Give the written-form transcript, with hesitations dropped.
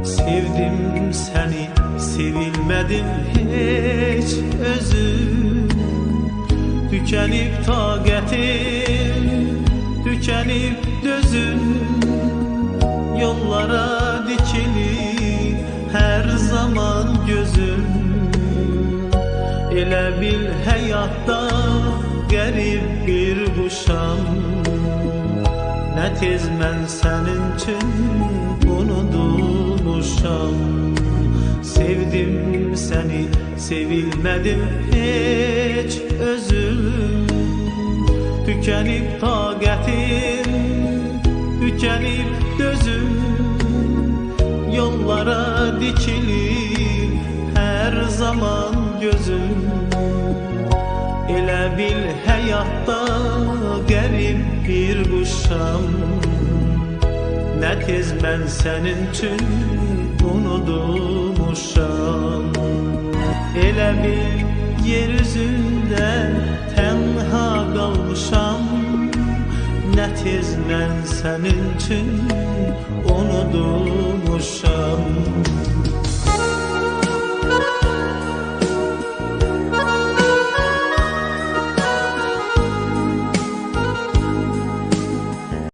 Sevdim seni, sevilmedim hiç özüm. Tükenip taqətim, tükenip dözüm. Yollara dikili her zaman gözüm. Elə bil həyatda qərib bir quşam. Nə tez mən sənin üçün unudulmuşam. Sevdim səni, sevilmədim heç özüm. Tükenip taqətim, tükenip dözüm. Yollara dikili her zaman gözüm. Elə bil həyatda qərib bir quşam. Nə tez mən sənin üçün unudulmuşam. Elə bil yer üzündə tənha qalmışam. Nə tez mən sənin üçün unudulmuşam.